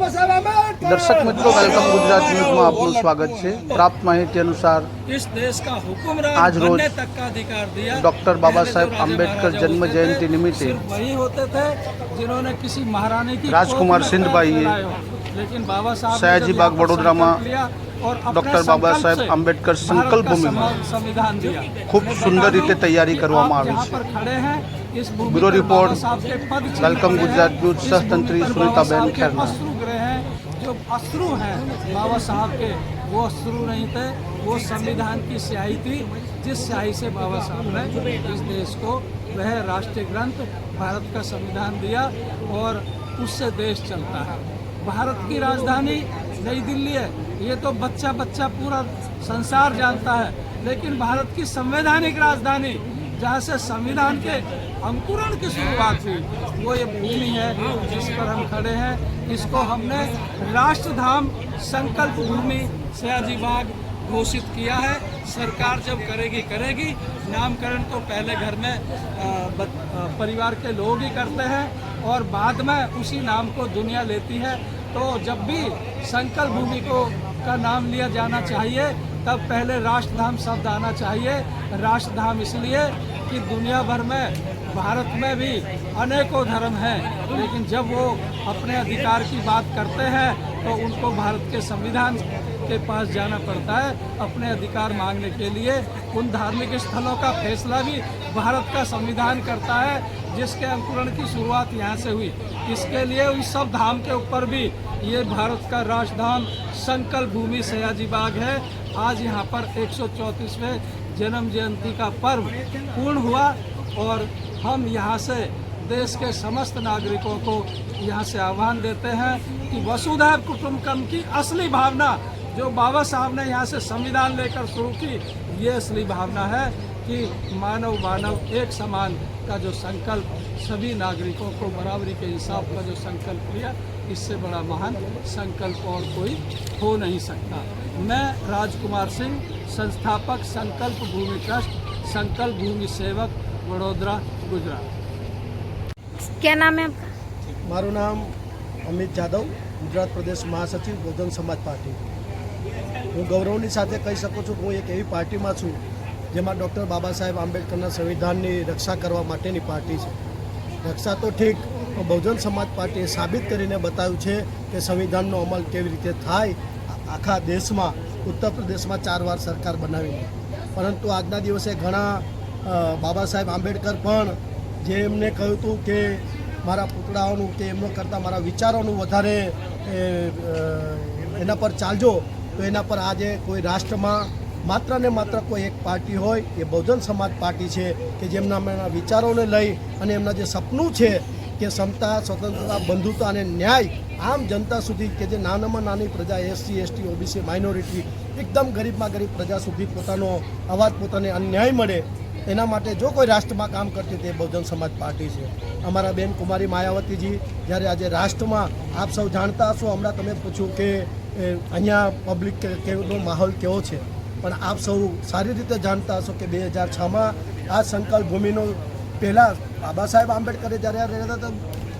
दर्शक मित्रों, welcome Gujarat news में आपનું સ્વાગત છે। प्राप्त माहिती अनुसार इस देश का हुक्मरान आज रोज बनने तक का अधिकार दिया। डॉक्टर बाबा साहेब आम्बेडकर जन्म जयंती निमित्ते वही होते थे जिन्होंने किसी महारानी की राजकुमार सिंधबाई लेकिन बाबा साहब सयाजी बाग वडोदरा में और डॉक्टर बाबा साहेब आम्बेडकर संकल्प भूमि में संविधान दिया। खूब सुंदर रीते तैयारी करवामां आवी छे। पर खड़े हैं इस bureau report, welcome Gujarat news, सहतंत्री सुनीताबेन खेरना। जो अश्रु हैं बाबा साहब के, वो अश्रु नहीं थे, वो संविधान की स्याही थी, जिस स्याही से बाबा साहब ने इस देश को वह राष्ट्रीय ग्रंथ भारत का संविधान दिया और उससे देश चलता है। भारत की राजधानी नई दिल्ली है, ये तो बच्चा बच्चा पूरा संसार जानता है, लेकिन भारत की संवैधानिक राजधानी जहाँ से संविधान के अंकुरण की शुरुआत हुई वो ये भूमि है जिस पर हम खड़े हैं। इसको हमने राष्ट्रधाम संकल्प भूमि सयाजी बाग घोषित किया है। सरकार जब करेगी नामकरण तो पहले घर में परिवार के लोग ही करते हैं और बाद में उसी नाम को दुनिया लेती है। तो जब भी संकल्प भूमि का नाम लिया जाना चाहिए तब पहले राष्ट्रधाम शब्द आना चाहिए। राष्ट्रधाम इसलिए कि दुनिया भर में भारत में भी अनेकों धर्म हैं, लेकिन जब वो अपने अधिकार की बात करते हैं तो उनको भारत के संविधान के पास जाना पड़ता है अपने अधिकार मांगने के लिए। उन धार्मिक स्थलों का फैसला भी भारत का संविधान करता है, जिसके अंकुरण की शुरुआत यहाँ से हुई। इसके लिए उन सब धाम के ऊपर भी ये भारत का राष्ट्रधाम संकल्प भूमि सयाजी बाग है। आज यहाँ पर 134वें जन्म जयंती का पर्व पूर्ण हुआ और हम यहाँ से देश के समस्त नागरिकों को यहाँ से आह्वान देते हैं कि वसुधैव कुटुंबकम की असली भावना जो बाबा साहब ने यहाँ से संविधान लेकर शुरू की, ये असली भावना है कि मानव मानव एक समान का जो संकल्प, सभी नागरिकों को बराबरी के इंसाफ का जो संकल्प लिया, इससे बड़ा महान संकल्प और कोई हो नहीं सकता। मैं राजकुमार सिंह, संस्थापक संकल्प भूमि ट्रस्ट, संकल्प भूमि सेवक, वडोदरा, गुजरात। क्या नाम है आपका? मारू नाम अमित जादव, गुजरात प्रदेश महासचिव बहुजन समाज पार्टी। हूँ गौरवनी साथे कही सकूँ छूँ हूँ एक एवी पार्टी में छूँ जेमां डॉक्टर बाबा साहेब आंबेडकर संविधान की रक्षा करवा माटेनी पार्टी है। रक्षा तो ठीक, तो बहुजन समाज पार्टीए साबित करीने बताव्युं छे कि संविधाननो अमल केवी रीते थाय। आखा देश में उत्तर प्रदेश में 4 वार सरकार बनावी, परंतु आजना दिवसे घणा बाबा साहेब आंबेडकर पण जे एमने कह्युं हतुं के मारा पुतळाओनुं के एमनो करता मारा विचारोनुं वधारे एना पर चालजो, तो एना पर आज कोई राष्ट्र में मात्र ने मात्र कोई एक पार्टी होय ये बहुजन समाज पार्टी है कि जेमना विचारों ने लई अने एमना जे सपनों है कि समता, स्वतंत्रता, बंधुता और न्याय आम जनता सुधी के जे नानामां नानी प्रजा SC ST OBC माइनोरिटी एकदम गरीब में गरीब प्रजा सुधी पोतानो अवाज पोताने अन्याय मळे एना माटे जो कोई राष्ट्र में काम करती थी बहुजन समाज पार्टी है। अमरा बेन कुमारी मायावती जी जयरे आज राष्ट्र में आप सब जानता हशो, हमणां तमे पूछ्युं कि अहींया पब्लिक केवो माहौल केवो छे, पण आप सब सारी रीते जानता हशो कि 2006 में आ संकल्प भूमिनो पहला बाबा साहेब आंबेडकर जयरे रहता तो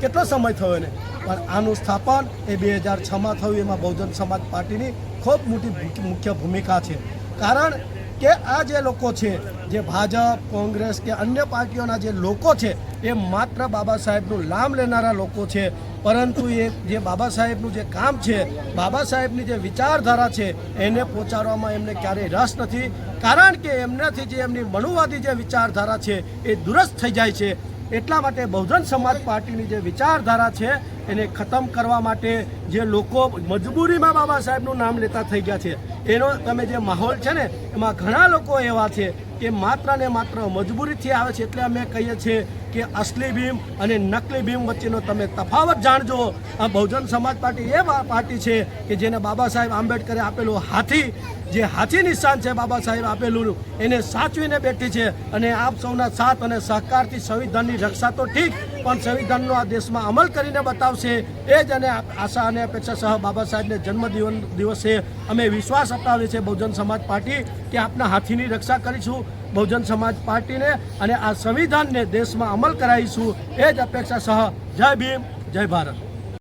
केटलो समय थयो ने, पण आनुं स्थापन ए 2006 में थयुं। एमां बहुजन समाज पार्टीनी खूब मोटी मुख्य भूमिका है। कारण के आ जे लोको छे जे भाजप, कांग्रेस के अन्य पार्टीओना जे लोको छे ए मात्र बाबा साहेबनुं नाम लेनारा लोको छे, परंतु ये जे बाबा साहेबनुं जे काम छे, बाबा साहेबनी जे विचारधारा छे एने पहोंचाडवामां एमने क्यारेय रस नथी। कारण के एमनाथी जे एमनी मनुवादी जे विचारधारा छे ए दुरस्त थई जाय छे। એટલા માટે बहुजन समाज पार्टीनी जे विचारधारा है એને खत्म करवा माटे जे लोको मजबूरी में बाबा साहेबનું नाम लेता थई गया है, एनो तमे जे माहौल है ने एमां घणा लोको एवा छे कि मात्र ने मात्र मजबूरीथी आवे छे। एटले अमे कहीए छीए कि असली भीम अने नकली भीम वच्चेनो तमे तफावत जाणजो। आ बहुजन समाज पार्टी ए पार्टी है कि जेने बाबा साहेब आंबेडकरे आपेलो हाथी, जे हाथी निशान है बाबा साहेब आपेलू एने साचवीने बैठी है। अने आप सौना साथ अने सहकारथी संविधाननी रक्षा तो ठीक, पण संविधाननो आ देश में अमल करीने बतावशे ए ज अने आशा अने अपेक्षा सह बाबा साहेबने जन्म दिवसे अमे विश्वास अपावीए छे बहुजन समाज पार्टी कि आपना हाथीनी रक्षा करीशुं। बहुजन समाज पार्टी ने आ संविधान ने देश में अमल कराईशुं ए ज अपेक्षा सह। जय भीम, जय भारत।